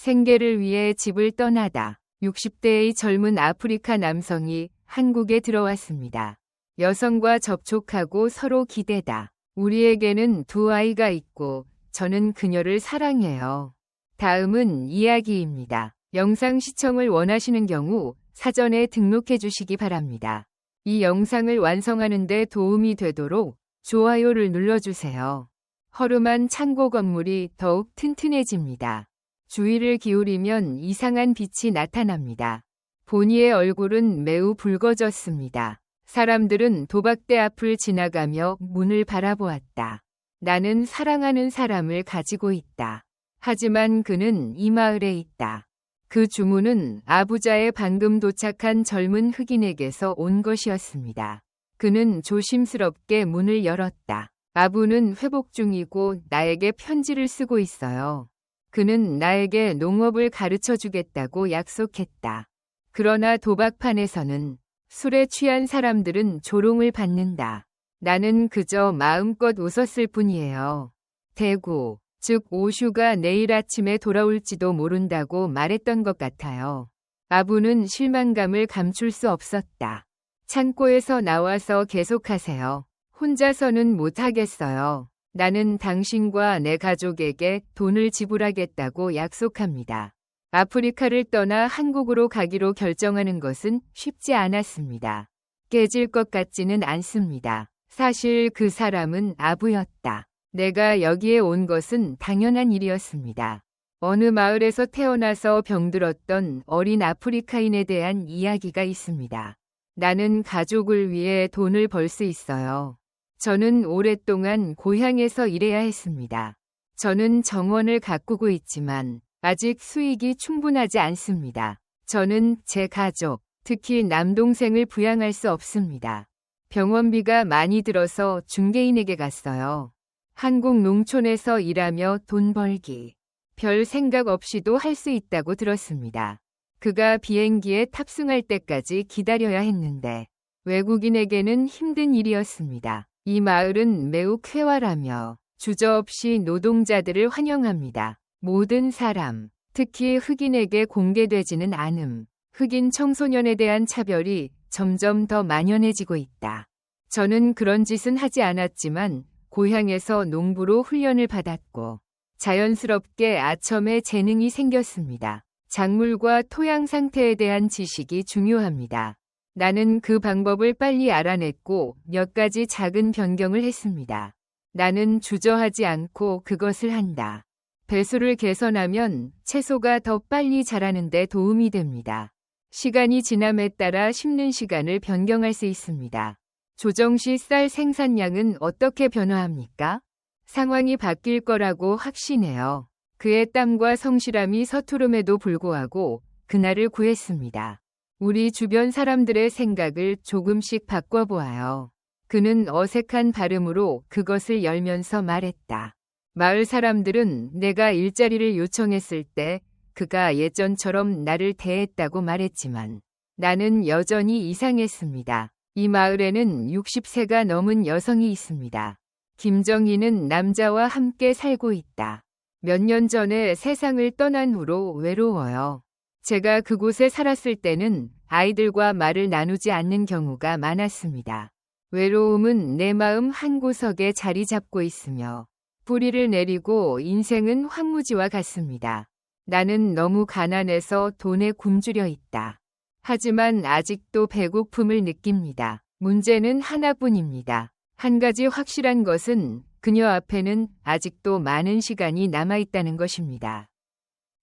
생계를 위해 집을 떠나다 60대의 젊은 아프리카 남성이 한국에 들어왔습니다. 여성과 접촉하고 서로 기대다. 우리에게는 두 아이가 있고 저는 그녀를 사랑해요. 다음은 이야기입니다. 영상 시청을 원하시는 경우 사전에 등록해 주시기 바랍니다. 이 영상을 완성하는 데 도움이 되도록 좋아요를 눌러주세요. 허름한 창고 건물이 더욱 튼튼해집니다. 주의를 기울이면 이상한 빛이 나타납니다. 보니의 얼굴은 매우 붉어졌습니다. 사람들은 도박대 앞을 지나가며 문을 바라보았다. 나는 사랑하는 사람을 가지고 있다. 하지만 그는 이 마을에 있다. 그 주문은 아부자에 방금 도착한 젊은 흑인에게서 온 것이었습니다. 그는 조심스럽게 문을 열었다. 아부는 회복 중이고 나에게 편지를 쓰고 있어요. 그는 나에게 농업을 가르쳐 주겠다고 약속했다. 그러나 도박판에서는 술에 취한 사람들은 조롱을 받는다. 나는 그저 마음껏 웃었을 뿐이에요. 대구, 즉 오슈가 내일 아침에 돌아올지도 모른다고 말했던 것 같아요. 아부는 실망감을 감출 수 없었다. 창고에서 나와서 계속하세요. 혼자서는 못하겠어요. 나는 당신과 내 가족에게 돈을 지불하겠다고 약속합니다. 아프리카를 떠나 한국으로 가기로 결정하는 것은 쉽지 않았습니다. 깨질 것 같지는 않습니다. 사실 그 사람은 아부였다. 내가 여기에 온 것은 당연한 일이었습니다. 어느 마을에서 태어나서 병들었던 어린 아프리카인에 대한 이야기가 있습니다. 나는 가족을 위해 돈을 벌 수 있어요. 저는 오랫동안 고향에서 일해야 했습니다. 저는 정원을 가꾸고 있지만 아직 수익이 충분하지 않습니다. 저는 제 가족, 특히 남동생을 부양할 수 없습니다. 병원비가 많이 들어서 중개인에게 갔어요. 한국 농촌에서 일하며 돈 벌기. 별 생각 없이도 할 수 있다고 들었습니다. 그가 비행기에 탑승할 때까지 기다려야 했는데 외국인에게는 힘든 일이었습니다. 이 마을은 매우 쾌활하며 주저없이 노동자들을 환영합니다. 모든 사람, 특히 흑인에게 공개되지는 않음. 흑인 청소년에 대한 차별이 점점 더 만연해지고 있다. 저는 그런 짓은 하지 않았지만 고향에서 농부로 훈련을 받았고 자연스럽게 아첨에 재능이 생겼습니다. 작물과 토양 상태에 대한 지식이 중요합니다. 나는 그 방법을 빨리 알아냈고 몇 가지 작은 변경을 했습니다. 나는 주저하지 않고 그것을 한다. 배수를 개선하면 채소가 더 빨리 자라는 데 도움이 됩니다. 시간이 지남에 따라 심는 시간을 변경할 수 있습니다. 조정 시 쌀 생산량은 어떻게 변화합니까? 상황이 바뀔 거라고 확신해요. 그의 땀과 성실함이 서투름에도 불구하고 그날을 구했습니다. 우리 주변 사람들의 생각을 조금씩 바꿔보아요. 그는 어색한 발음으로 그것을 열면서 말했다. 마을 사람들은 내가 일자리를 요청했을 때 그가 예전처럼 나를 대했다고 말했지만 나는 여전히 이상했습니다. 이 마을에는 60세가 넘은 여성이 있습니다. 김정희는 남자와 함께 살고 있다. 몇 년 전에 세상을 떠난 후로 외로워요. 제가 그곳에 살았을 때는 아이들과 말을 나누지 않는 경우가 많았습니다. 외로움은 내 마음 한구석에 자리 잡고 있으며 뿌리를 내리고 인생은 황무지와 같습니다. 나는 너무 가난해서 돈에 굶주려 있다. 하지만 아직도 배고픔을 느낍니다. 문제는 하나뿐입니다. 한 가지 확실한 것은 그녀 앞에는 아직도 많은 시간이 남아있다는 것입니다.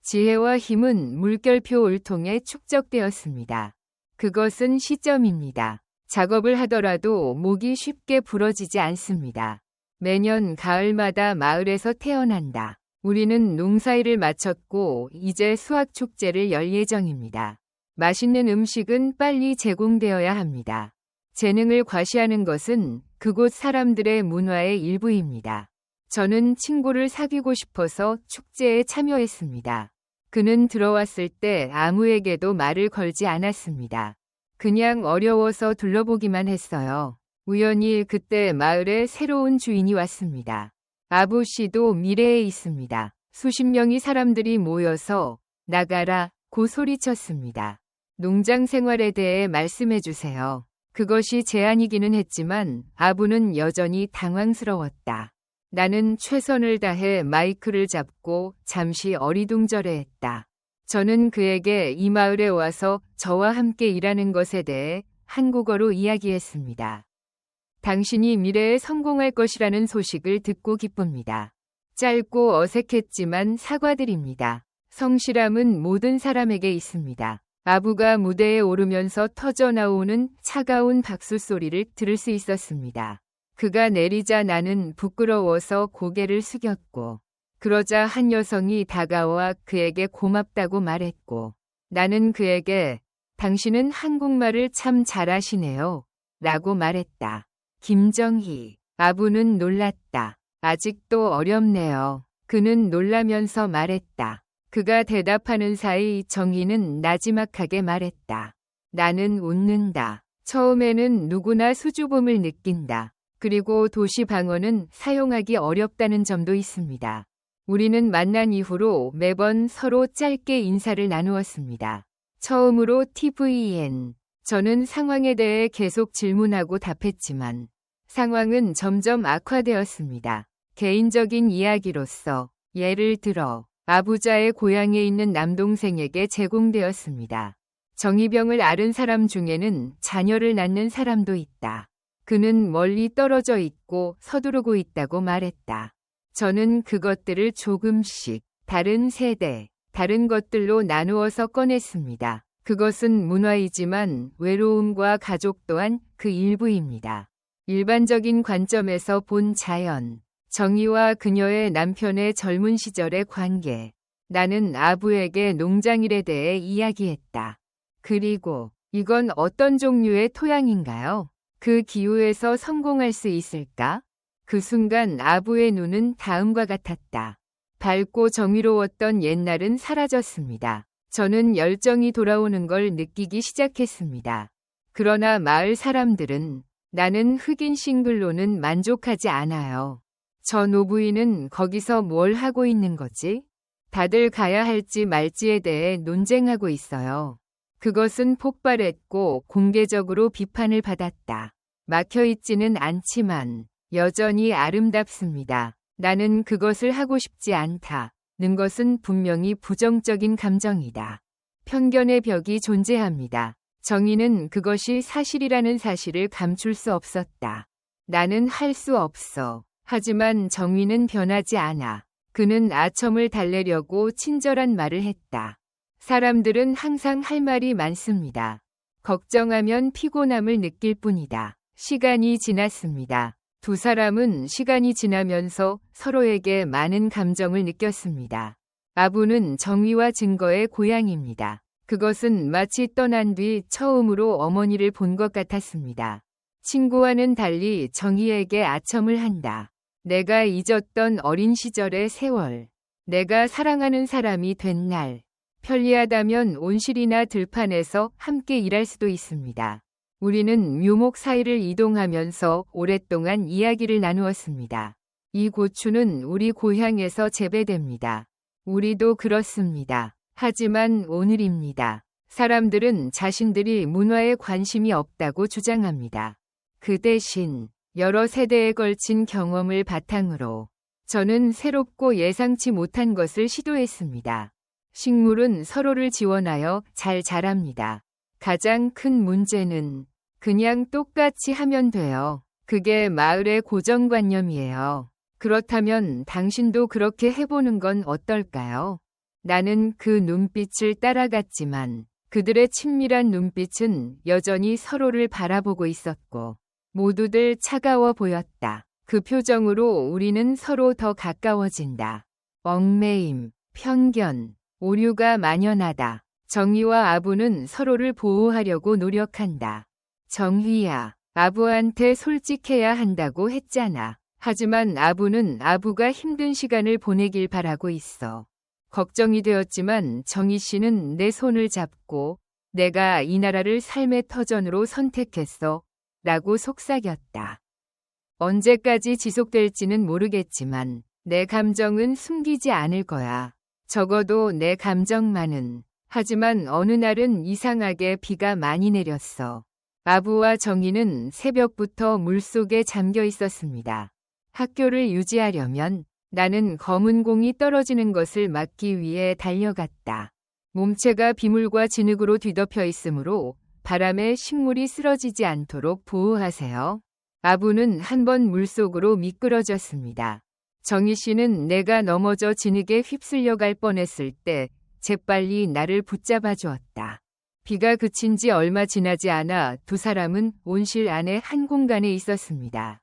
지혜와 힘은 물결표 을통에 축적되었습니다. 그것은 시점입니다. 작업을 하더라도 목이 쉽게 부러지지 않습니다. 매년 가을마다 마을에서 태어난다. 우리는 농사일을 마쳤고 이제 수학축제를 열 예정입니다. 맛있는 음식은 빨리 제공되어야 합니다. 재능을 과시하는 것은 그곳 사람들의 문화의 일부입니다. 저는 친구를 사귀고 싶어서 축제에 참여했습니다. 그는 들어왔을 때 아무에게도 말을 걸지 않았습니다. 그냥 어려워서 둘러보기만 했어요. 우연히 그때 마을에 새로운 주인이 왔습니다. 아부 씨도 미래에 있습니다. 수십 명의 사람들이 모여서 나가라 고 소리쳤습니다. 농장 생활에 대해 말씀해 주세요. 그것이 제안이기는 했지만 아부는 여전히 당황스러웠다. 나는 최선을 다해 마이크를 잡고 잠시 어리둥절해했다. 저는 그에게 이 마을에 와서 저와 함께 일하는 것에 대해 한국어로 이야기했습니다. 당신이 미래에 성공할 것이라는 소식을 듣고 기쁩니다. 짧고 어색했지만 사과드립니다. 성실함은 모든 사람에게 있습니다. 아부가 무대에 오르면서 터져나오는 차가운 박수 소리를 들을 수 있었습니다. 그가 내리자 나는 부끄러워서 고개를 숙였고, 그러자 한 여성이 다가와 그에게 고맙다고 말했고, 나는 그에게 당신은 한국말을 참 잘하시네요 라고 말했다. 김정희. 아부는 놀랐다. 아직도 어렵네요. 그는 놀라면서 말했다. 그가 대답하는 사이 정희는 나지막하게 말했다. 나는 웃는다. 처음에는 누구나 수줍음을 느낀다. 그리고 도시 방언은 사용하기 어렵다는 점도 있습니다. 우리는 만난 이후로 매번 서로 짧게 인사를 나누었습니다. 처음으로 TVN. 저는 상황에 대해 계속 질문하고 답했지만 상황은 점점 악화되었습니다. 개인적인 이야기로서 예를 들어 아부자의 고향에 있는 남동생에게 제공되었습니다. 정이병을 앓은 사람 중에는 자녀를 낳는 사람도 있다. 그는 멀리 떨어져 있고 서두르고 있다고 말했다. 저는 그것들을 조금씩 다른 세대, 다른 것들로 나누어서 꺼냈습니다. 그것은 문화이지만 외로움과 가족 또한 그 일부입니다. 일반적인 관점에서 본 자연, 정희와 그녀의 남편의 젊은 시절의 관계. 나는 아부에게 농장일에 대해 이야기했다. 그리고 이건 어떤 종류의 토양인가요? 그 기후에서 성공할 수 있을까? 그 순간 아부의 눈은 다음과 같았다. 밝고 정의로웠던 옛날은 사라졌습니다. 저는 열정이 돌아오는 걸 느끼기 시작했습니다. 그러나 마을 사람들은 나는 흑인 싱글로는 만족하지 않아요. 저 노부인은 거기서 뭘 하고 있는 거지? 다들 가야 할지 말지에 대해 논쟁하고 있어요. 그것은 폭발했고 공개적으로 비판을 받았다. 막혀있지는 않지만 여전히 아름답습니다. 나는 그것을 하고 싶지 않다. 는 것은 분명히 부정적인 감정이다. 편견의 벽이 존재합니다. 정의는 그것이 사실이라는 사실을 감출 수 없었다. 나는 할 수 없어. 하지만 정의는 변하지 않아. 그는 아첨을 달래려고 친절한 말을 했다. 사람들은 항상 할 말이 많습니다. 걱정하면 피곤함을 느낄 뿐이다. 시간이 지났습니다. 두 사람은 시간이 지나면서 서로에게 많은 감정을 느꼈습니다. 아부는 정의와 증거의 고향입니다. 그것은 마치 떠난 뒤 처음으로 어머니를 본 것 같았습니다. 친구와는 달리 정의에게 아첨을 한다. 내가 잊었던 어린 시절의 세월. 내가 사랑하는 사람이 된 날. 편리하다면 온실이나 들판에서 함께 일할 수도 있습니다. 우리는 묘목 사이를 이동하면서 오랫동안 이야기를 나누었습니다. 이 고추는 우리 고향에서 재배됩니다. 우리도 그렇습니다. 하지만 오늘입니다. 사람들은 자신들이 문화에 관심이 없다고 주장합니다. 그 대신 여러 세대에 걸친 경험을 바탕으로 저는 새롭고 예상치 못한 것을 시도했습니다. 식물은 서로를 지원하여 잘 자랍니다. 가장 큰 문제는 그냥 똑같이 하면 돼요. 그게 마을의 고정관념이에요. 그렇다면 당신도 그렇게 해보는 건 어떨까요? 나는 그 눈빛을 따라갔지만 그들의 친밀한 눈빛은 여전히 서로를 바라보고 있었고 모두들 차가워 보였다. 그 표정으로 우리는 서로 더 가까워진다. 얽매임, 편견, 오류가 만연하다. 정희와 아부는 서로를 보호하려고 노력한다. 정희야, 아부한테 솔직해야 한다고 했잖아. 하지만 아부는 아부가 힘든 시간을 보내길 바라고 있어. 걱정이 되었지만 정희 씨는 내 손을 잡고 내가 이 나라를 삶의 터전으로 선택했어. 라고 속삭였다. 언제까지 지속될지는 모르겠지만 내 감정은 숨기지 않을 거야. 적어도 내 감정만은. 하지만 어느 날은 이상하게 비가 많이 내렸어. 아부와 정희는 새벽부터 물속에 잠겨 있었습니다. 학교를 유지하려면 나는 검은 공이 떨어지는 것을 막기 위해 달려갔다. 몸체가 비물과 진흙으로 뒤덮여 있으므로 바람에 식물이 쓰러지지 않도록 보호하세요. 아부는 한번 물속으로 미끄러졌습니다. 정희 씨는 내가 넘어져 진흙에 휩쓸려 갈 뻔했을 때 재빨리 나를 붙잡아 주었다. 비가 그친 지 얼마 지나지 않아 두 사람은 온실 안에 한 공간에 있었습니다.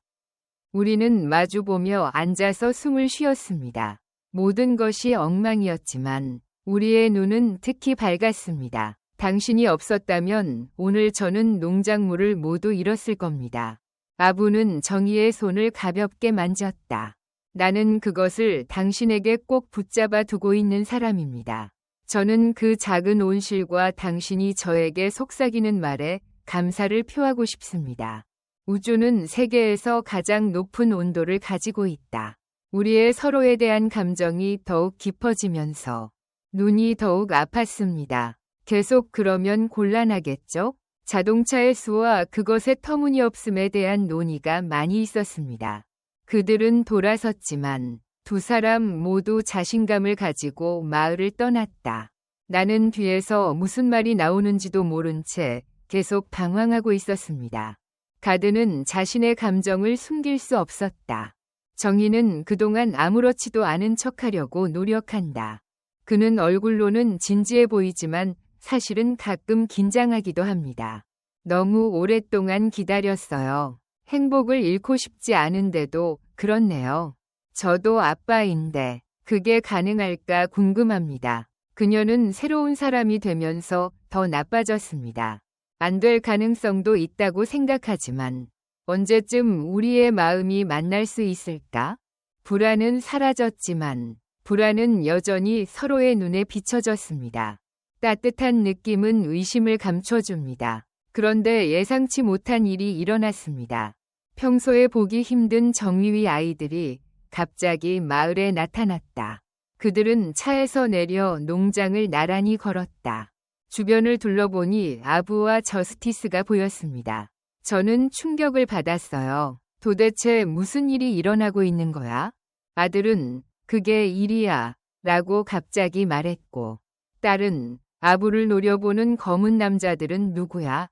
우리는 마주보며 앉아서 숨을 쉬었습니다. 모든 것이 엉망이었지만 우리의 눈은 특히 밝았습니다. 당신이 없었다면 오늘 저는 농작물을 모두 잃었을 겁니다. 아부는 정희의 손을 가볍게 만졌다. 나는 그것을 당신에게 꼭 붙잡아 두고 있는 사람입니다. 저는 그 작은 온실과 당신이 저에게 속삭이는 말에 감사를 표하고 싶습니다. 우주는 세계에서 가장 높은 온도를 가지고 있다. 우리의 서로에 대한 감정이 더욱 깊어지면서 눈이 더욱 아팠습니다. 계속 그러면 곤란하겠죠? 자동차의 수와 그것의 터무니없음에 대한 논의가 많이 있었습니다. 그들은 돌아섰지만 두 사람 모두 자신감을 가지고 마을을 떠났다. 나는 뒤에서 무슨 말이 나오는지도 모른 채 계속 방황하고 있었습니다. 가드는 자신의 감정을 숨길 수 없었다. 정희는 그동안 아무렇지도 않은 척하려고 노력한다. 그는 얼굴로는 진지해 보이지만 사실은 가끔 긴장하기도 합니다. 너무 오랫동안 기다렸어요. 행복을 잃고 싶지 않은데도 그렇네요. 저도 아빠인데 그게 가능할까 궁금합니다. 그녀는 새로운 사람이 되면서 더 나빠졌습니다. 안 될 가능성도 있다고 생각하지만 언제쯤 우리의 마음이 만날 수 있을까? 불안은 사라졌지만 불안은 여전히 서로의 눈에 비춰졌습니다. 따뜻한 느낌은 의심을 감춰줍니다. 그런데 예상치 못한 일이 일어났습니다. 평소에 보기 힘든 정휘위 아이들이 갑자기 마을에 나타났다. 그들은 차에서 내려 농장을 나란히 걸었다. 주변을 둘러보니 아부와 저스티스가 보였습니다. 저는 충격을 받았어요. 도대체 무슨 일이 일어나고 있는 거야? 아들은 그게 일이야 라고 갑자기 말했고 딸은 아부를 노려보는 검은 남자들은 누구야?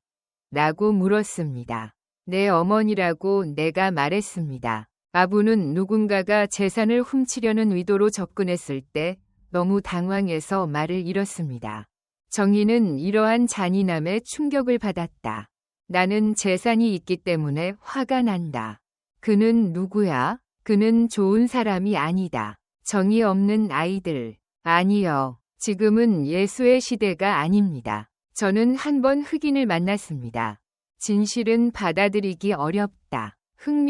라고 물었습니다. 내 어머니라고 내가 말했습니다. 아부는 누군가가 재산을 훔치려는 의도로 접근했을 때 너무 당황해서 말을 잃었습니다. 정희는 이러한 잔인함에 충격을 받았다. 나는 재산이 있기 때문에 화가 난다. 그는 누구야? 그는 좋은 사람이 아니다. 정이 없는 아이들. 아니요. 지금은 예수의 시대가 아닙니다. 저는 한 번 흑인을 만났습니다. 진실은 받아들이기 어렵다.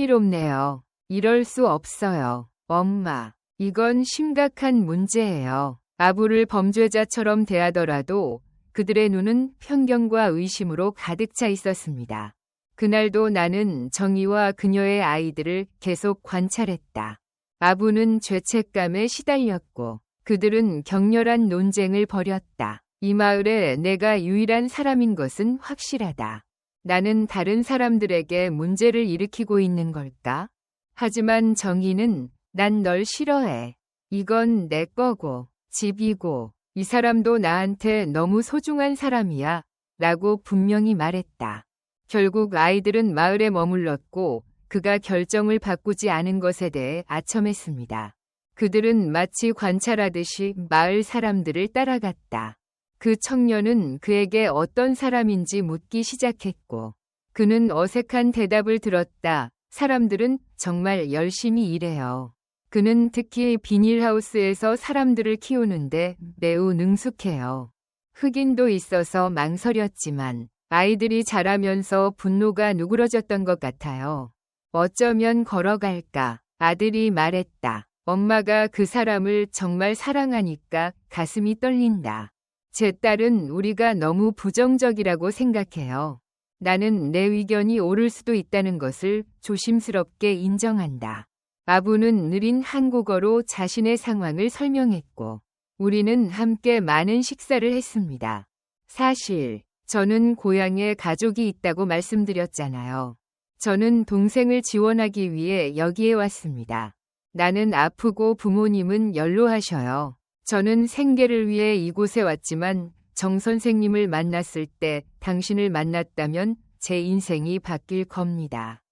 흥미롭네요. 이럴 수 없어요. 엄마. 이건 심각한 문제예요. 아부를 범죄자처럼 대하더라도 그들의 눈은 편견과 의심으로 가득 차 있었습니다. 그날도 나는 정희와 그녀의 아이들을 계속 관찰했다. 아부는 죄책감에 시달렸고 그들은 격렬한 논쟁을 벌였다. 이 마을에 내가 유일한 사람인 것은 확실하다. 나는 다른 사람들에게 문제를 일으키고 있는 걸까? 하지만 정희는 난 널 싫어해. 이건 내 거고 집이고 이 사람도 나한테 너무 소중한 사람이야 라고 분명히 말했다. 결국 아이들은 마을에 머물렀고 그가 결정을 바꾸지 않은 것에 대해 아첨했습니다. 그들은 마치 관찰하듯이 마을 사람들을 따라갔다. 그 청년은 그에게 어떤 사람인지 묻기 시작했고 그는 어색한 대답을 들었다. 사람들은 정말 열심히 일해요. 그는 특히 비닐하우스에서 사람들을 키우는데 매우 능숙해요. 흑인도 있어서 망설였지만 아이들이 자라면서 분노가 누그러졌던 것 같아요. 어쩌면 걸어갈까? 아들이 말했다. 엄마가 그 사람을 정말 사랑하니까 가슴이 떨린다. 제 딸은 우리가 너무 부정적이라고 생각해요. 나는 내 의견이 옳을 수도 있다는 것을 조심스럽게 인정한다. 아부는 느린 한국어로 자신의 상황을 설명했고 우리는 함께 많은 식사를 했습니다. 사실 저는 고향에 가족이 있다고 말씀드렸잖아요. 저는 동생을 지원하기 위해 여기에 왔습니다. 나는 아프고 부모님은 연로하셔요. 저는 생계를 위해 이곳에 왔지만 정 선생님을 만났을 때 당신을 만났다면 제 인생이 바뀔 겁니다.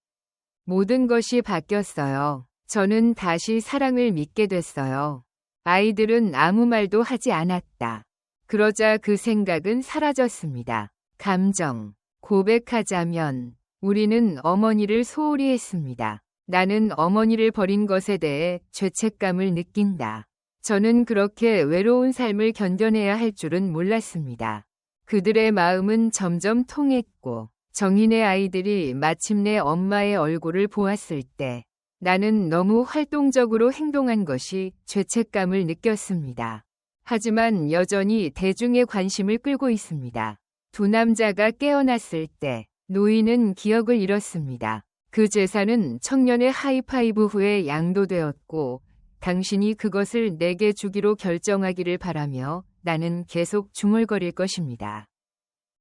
모든 것이 바뀌었어요. 저는 다시 사랑을 믿게 됐어요. 아이들은 아무 말도 하지 않았다. 그러자 그 생각은 사라졌습니다. 감정, 고백하자면 우리는 어머니를 소홀히 했습니다. 나는 어머니를 버린 것에 대해 죄책감을 느낀다. 저는 그렇게 외로운 삶을 견뎌내야 할 줄은 몰랐습니다. 그들의 마음은 점점 통했고 정인의 아이들이 마침내 엄마의 얼굴을 보았을 때 나는 너무 활동적으로 행동한 것이 죄책감을 느꼈습니다. 하지만 여전히 대중의 관심을 끌고 있습니다. 두 남자가 깨어났을 때 노인은 기억을 잃었습니다. 그 재산은 청년의 하이파이브 후에 양도되었고 당신이 그것을 내게 주기로 결정하기를 바라며 나는 계속 중얼거릴 것입니다.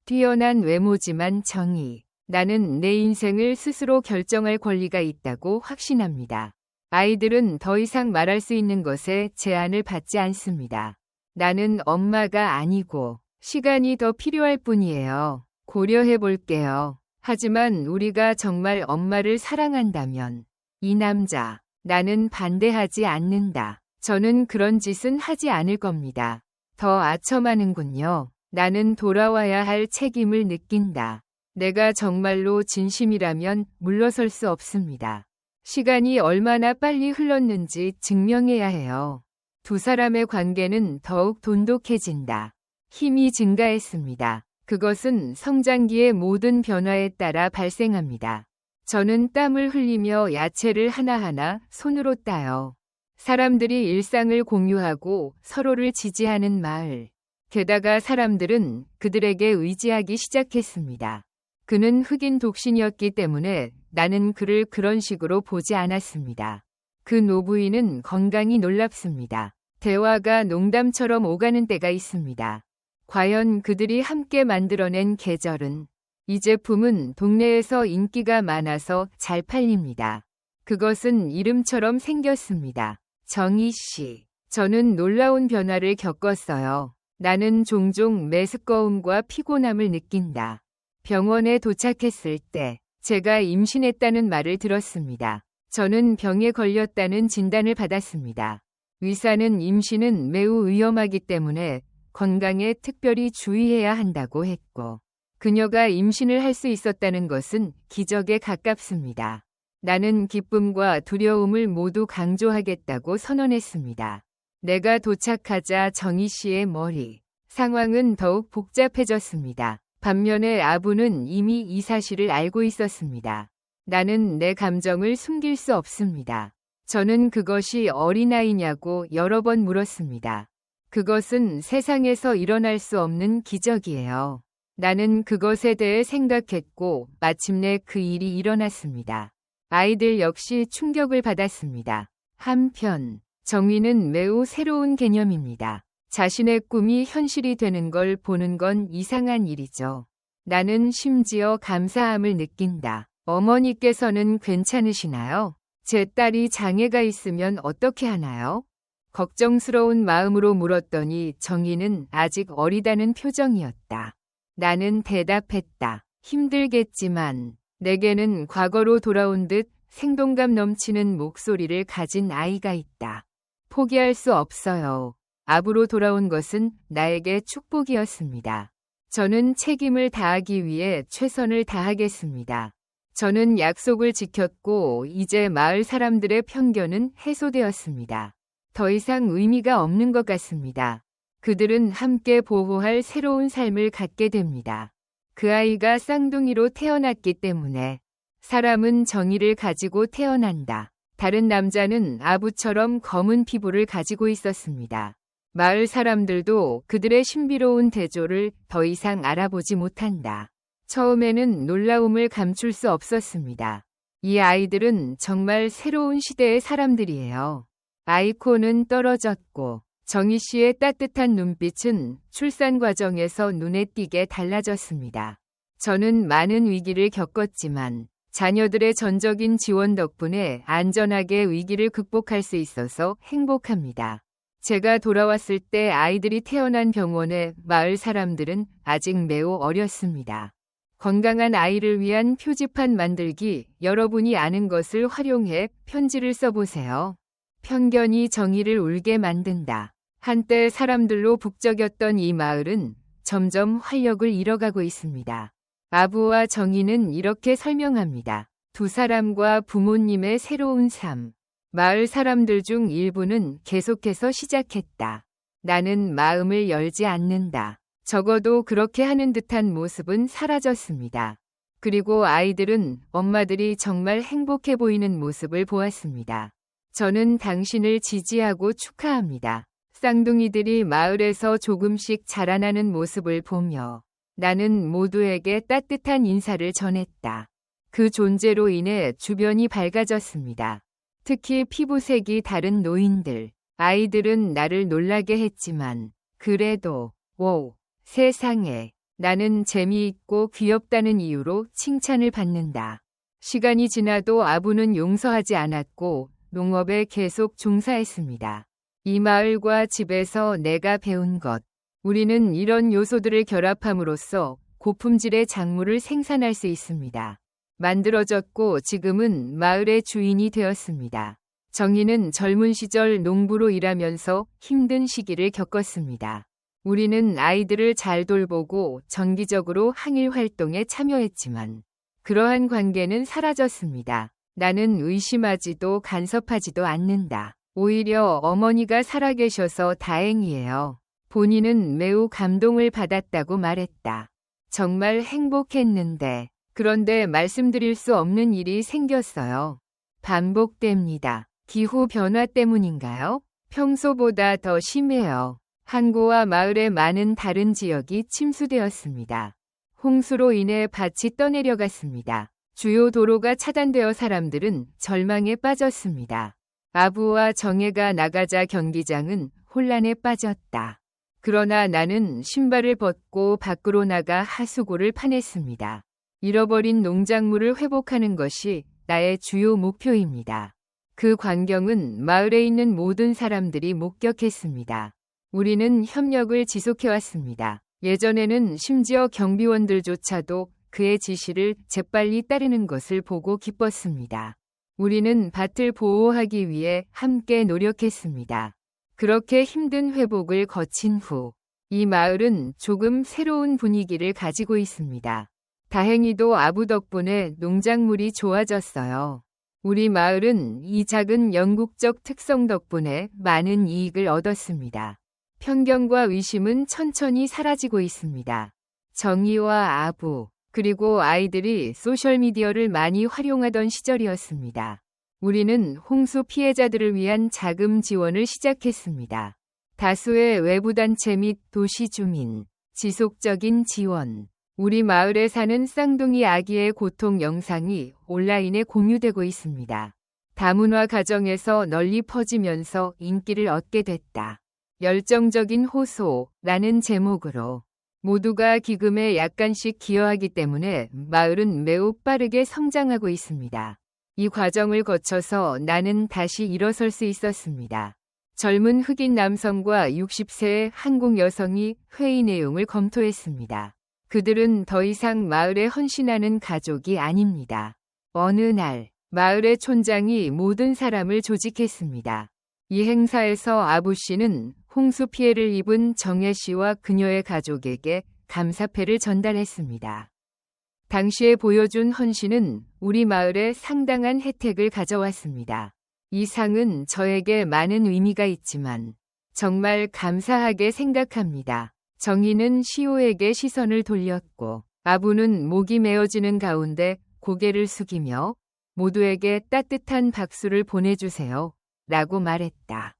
뛰어난 외모지만 정의. 나는 내 인생을 스스로 결정할 권리가 있다고 확신합니다. 아이들은 더 이상 말할 수 있는 것에 제한을 받지 않습니다. 나는 엄마가 아니고 시간이 더 필요할 뿐이에요. 고려해 볼게요. 하지만 우리가 정말 엄마를 사랑한다면 이 남자, 나는 반대하지 않는다. 저는 그런 짓은 하지 않을 겁니다. 더 아첨하는군요. 나는 돌아와야 할 책임을 느낀다. 내가 정말로 진심이라면 물러설 수 없습니다. 시간이 얼마나 빨리 흘렀는지 증명해야 해요. 두 사람의 관계는 더욱 돈독해진다. 힘이 증가했습니다. 그것은 성장기의 모든 변화에 따라 발생합니다. 저는 땀을 흘리며 야채를 하나하나 손으로 따요. 사람들이 일상을 공유하고 서로를 지지하는 마을. 게다가 사람들은 그들에게 의지하기 시작했습니다. 그는 흑인 독신이었기 때문에 나는 그를 그런 식으로 보지 않았습니다. 그 노부인은 건강이 놀랍습니다. 대화가 농담처럼 오가는 때가 있습니다. 과연 그들이 함께 만들어낸 계절은 이 제품은 동네에서 인기가 많아서 잘 팔립니다. 그것은 이름처럼 생겼습니다. 정희 씨. 저는 놀라운 변화를 겪었어요. 나는 종종 메스꺼움과 피곤함을 느낀다. 병원에 도착했을 때 제가 임신했다는 말을 들었습니다. 저는 병에 걸렸다는 진단을 받았습니다. 의사는 임신은 매우 위험하기 때문에 건강에 특별히 주의해야 한다고 했고, 그녀가 임신을 할 수 있었다는 것은 기적에 가깝습니다. 나는 기쁨과 두려움을 모두 강조하겠다고 선언했습니다. 내가 도착하자 정희 씨의 머리, 상황은 더욱 복잡해졌습니다. 반면에 아부는 이미 이 사실을 알고 있었습니다. 나는 내 감정을 숨길 수 없습니다. 저는 그것이 어린아이냐고 여러 번 물었습니다. 그것은 세상에서 일어날 수 없는 기적이에요. 나는 그것에 대해 생각했고 마침내 그 일이 일어났습니다. 아이들 역시 충격을 받았습니다. 한편 정의는 매우 새로운 개념입니다. 자신의 꿈이 현실이 되는 걸 보는 건 이상한 일이죠. 나는 심지어 감사함을 느낀다. 어머니께서는 괜찮으시나요? 제 딸이 장애가 있으면 어떻게 하나요? 걱정스러운 마음으로 물었더니 정희는 아직 어리다는 표정이었다. 나는 대답했다. 힘들겠지만 내게는 과거로 돌아온 듯 생동감 넘치는 목소리를 가진 아이가 있다. 포기할 수 없어요. 아부로 돌아온 것은 나에게 축복이었습니다. 저는 책임을 다하기 위해 최선을 다하겠습니다. 저는 약속을 지켰고 이제 마을 사람들의 편견은 해소되었습니다. 더 이상 의미가 없는 것 같습니다. 그들은 함께 보호할 새로운 삶을 갖게 됩니다. 그 아이가 쌍둥이로 태어났기 때문에 사람은 정의를 가지고 태어난다. 다른 남자는 아부처럼 검은 피부를 가지고 있었습니다. 마을 사람들도 그들의 신비로운 대조를 더 이상 알아보지 못한다. 처음에는 놀라움을 감출 수 없었습니다. 이 아이들은 정말 새로운 시대의 사람들이에요. 아이콘은 떨어졌고 정희 씨의 따뜻한 눈빛은 출산 과정에서 눈에 띄게 달라졌습니다. 저는 많은 위기를 겪었지만 자녀들의 전적인 지원 덕분에 안전하게 위기를 극복할 수 있어서 행복합니다. 제가 돌아왔을 때 아이들이 태어난 병원에 마을 사람들은 아직 매우 어렸습니다. 건강한 아이를 위한 표지판 만들기, 여러분이 아는 것을 활용해 편지를 써보세요. 편견이 정의를 울게 만든다. 한때 사람들로 북적였던 이 마을은 점점 활력을 잃어가고 있습니다. 아부와 정의는 이렇게 설명합니다. 두 사람과 부모님의 새로운 삶. 마을 사람들 중 일부는 계속해서 시작했다. 나는 마음을 열지 않는다. 적어도 그렇게 하는 듯한 모습은 사라졌습니다. 그리고 아이들은 엄마들이 정말 행복해 보이는 모습을 보았습니다. 저는 당신을 지지하고 축하합니다. 쌍둥이들이 마을에서 조금씩 자라나는 모습을 보며 나는 모두에게 따뜻한 인사를 전했다. 그 존재로 인해 주변이 밝아졌습니다. 특히 피부색이 다른 노인들, 아이들은 나를 놀라게 했지만 그래도 오, 세상에 나는 재미있고 귀엽다는 이유로 칭찬을 받는다. 시간이 지나도 아부는 용서하지 않았고 농업에 계속 종사했습니다. 이 마을과 집에서 내가 배운 것. 우리는 이런 요소들을 결합함으로써 고품질의 작물을 생산할 수 있습니다. 만들어졌고 지금은 마을의 주인이 되었습니다. 정희는 젊은 시절 농부로 일하면서 힘든 시기를 겪었습니다. 우리는 아이들을 잘 돌보고 정기적으로 항일 활동에 참여했지만 그러한 관계는 사라졌습니다. 나는 의심하지도 간섭하지도 않는다. 오히려 어머니가 살아계셔서 다행이에요. 본인은 매우 감동을 받았다고 말했다. 정말 행복했는데, 그런데 말씀드릴 수 없는 일이 생겼어요. 반복됩니다. 기후 변화 때문인가요? 평소보다 더 심해요. 항구와 마을의 많은 다른 지역이 침수되었습니다. 홍수로 인해 밭이 떠내려갔습니다. 주요 도로가 차단되어 사람들은 절망에 빠졌습니다. 아부와 정혜가 나가자 경기장은 혼란에 빠졌다. 그러나 나는 신발을 벗고 밖으로 나가 하수구를 파냈습니다. 잃어버린 농작물을 회복하는 것이 나의 주요 목표입니다. 그 광경은 마을에 있는 모든 사람들이 목격했습니다. 우리는 협력을 지속해왔습니다. 예전에는 심지어 경비원들조차도 그의 지시를 재빨리 따르는 것을 보고 기뻤습니다. 우리는 밭을 보호하기 위해 함께 노력했습니다. 그렇게 힘든 회복을 거친 후, 이 마을은 조금 새로운 분위기를 가지고 있습니다. 다행히도 아부 덕분에 농작물이 좋아졌어요. 우리 마을은 이 작은 영국적 특성 덕분에 많은 이익을 얻었습니다. 편견과 의심은 천천히 사라지고 있습니다. 정의와 아부, 그리고 아이들이 소셜미디어를 많이 활용하던 시절이었습니다. 우리는 홍수 피해자들을 위한 자금 지원을 시작했습니다. 다수의 외부 단체 및 도시 주민, 지속적인 지원. 우리 마을에 사는 쌍둥이 아기의 고통 영상이 온라인에 공유되고 있습니다. 다문화 가정에서 널리 퍼지면서 인기를 얻게 됐다. 열정적인 호소라는 제목으로 모두가 기금에 약간씩 기여하기 때문에 마을은 매우 빠르게 성장하고 있습니다. 이 과정을 거쳐서 나는 다시 일어설 수 있었습니다. 젊은 흑인 남성과 60세의 한국 여성이 회의 내용을 검토했습니다. 그들은 더 이상 마을에 헌신하는 가족이 아닙니다. 어느 날 마을의 촌장이 모든 사람을 조직했습니다. 이 행사에서 아부 씨는 홍수 피해를 입은 정혜 씨와 그녀의 가족에게 감사패를 전달했습니다. 당시에 보여준 헌신은 우리 마을에 상당한 혜택을 가져왔습니다. 이 상은 저에게 많은 의미가 있지만 정말 감사하게 생각합니다. 정희는 시호에게 시선을 돌렸고 아부는 목이 메어지는 가운데 고개를 숙이며 모두에게 따뜻한 박수를 보내주세요. 라고 말했다.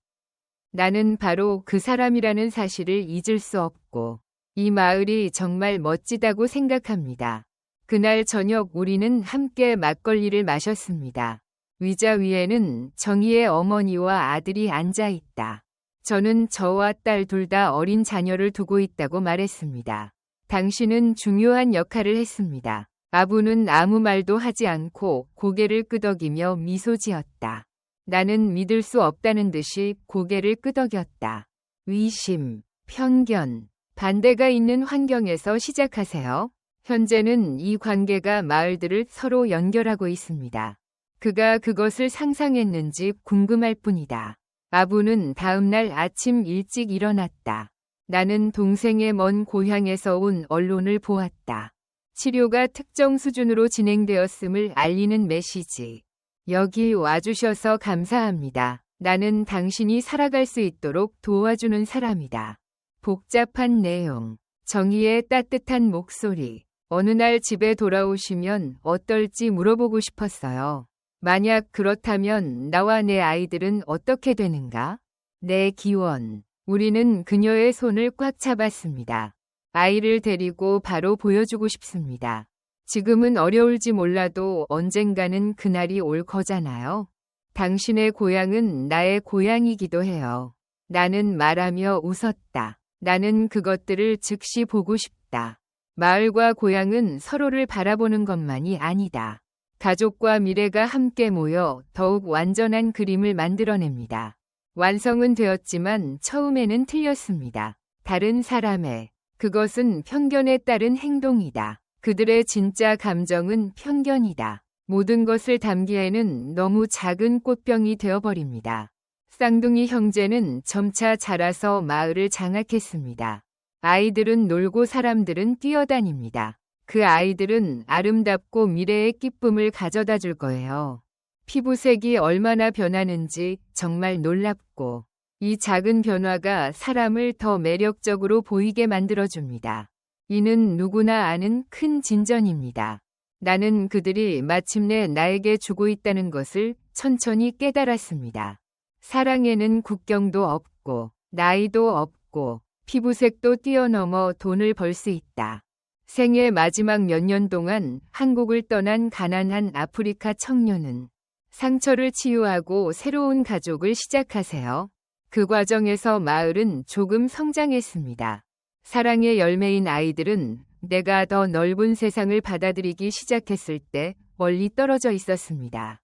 나는 바로 그 사람이라는 사실을 잊을 수 없고 이 마을이 정말 멋지다고 생각합니다. 그날 저녁 우리는 함께 막걸리를 마셨습니다. 의자 위에는 정희의 어머니와 아들이 앉아 있다. 저는 저와 딸 둘 다 어린 자녀를 두고 있다고 말했습니다. 당신은 중요한 역할을 했습니다. 아부는 아무 말도 하지 않고 고개를 끄덕이며 미소 지었다. 나는 믿을 수 없다는 듯이 고개를 끄덕였다. 의심, 편견, 반대가 있는 환경에서 시작하세요. 현재는 이 관계가 마을들을 서로 연결하고 있습니다. 그가 그것을 상상했는지 궁금할 뿐이다. 아부는 다음날 아침 일찍 일어났다. 나는 동생의 먼 고향에서 온 언론을 보았다. 치료가 특정 수준으로 진행되었음을 알리는 메시지. 여기 와주셔서 감사합니다. 나는 당신이 살아갈 수 있도록 도와주는 사람이다. 복잡한 내용, 정의의 따뜻한 목소리. 어느 날 집에 돌아오시면 어떨지 물어보고 싶었어요. 만약 그렇다면 나와 내 아이들은 어떻게 되는가? 내 기원. 우리는 그녀의 손을 꽉 잡았습니다. 아이를 데리고 바로 보여주고 싶습니다. 지금은 어려울지 몰라도 언젠가는 그날이 올 거잖아요. 당신의 고향은 나의 고향이기도 해요. 나는 말하며 웃었다. 나는 그것들을 즉시 보고 싶다. 마을과 고향은 서로를 바라보는 것만이 아니다. 가족과 미래가 함께 모여 더욱 완전한 그림을 만들어냅니다. 완성은 되었지만 처음에는 틀렸습니다. 다른 사람의, 그것은 편견에 따른 행동이다. 그들의 진짜 감정은 편견이다. 모든 것을 담기에는 너무 작은 꽃병이 되어버립니다. 쌍둥이 형제는 점차 자라서 마을을 장악했습니다. 아이들은 놀고 사람들은 뛰어다닙니다. 그 아이들은 아름답고 미래의 기쁨을 가져다 줄 거예요. 피부색이 얼마나 변하는지 정말 놀랍고, 이 작은 변화가 사람을 더 매력적으로 보이게 만들어줍니다. 이는 누구나 아는 큰 진전입니다. 나는 그들이 마침내 나에게 주고 있다는 것을 천천히 깨달았습니다. 사랑에는 국경도 없고, 나이도 없고, 피부색도 뛰어넘어 돈을 벌 수 있다. 생애 마지막 몇 년 동안 한국을 떠난 가난한 아프리카 청년은 상처를 치유하고 새로운 가족을 시작하세요. 그 과정에서 마을은 조금 성장했습니다. 사랑의 열매인 아이들은 내가 더 넓은 세상을 받아들이기 시작했을 때 멀리 떨어져 있었습니다.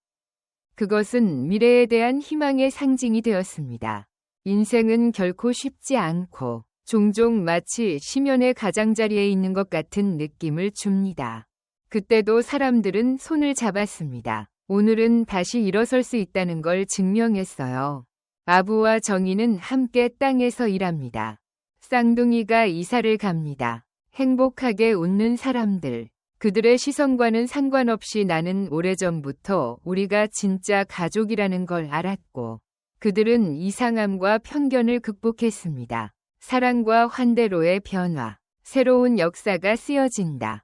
그것은 미래에 대한 희망의 상징이 되었습니다. 인생은 결코 쉽지 않고 종종 마치 심연의 가장자리에 있는 것 같은 느낌을 줍니다. 그때도 사람들은 손을 잡았습니다. 오늘은 다시 일어설 수 있다는 걸 증명했어요. 아부와 정의는 함께 땅에서 일합니다. 쌍둥이가 이사를 갑니다. 행복하게 웃는 사람들. 그들의 시선과는 상관없이 나는 오래전부터 우리가 진짜 가족이라는 걸 알았고, 그들은 이상함과 편견을 극복했습니다. 사랑과 환대로의 변화, 새로운 역사가 쓰여진다.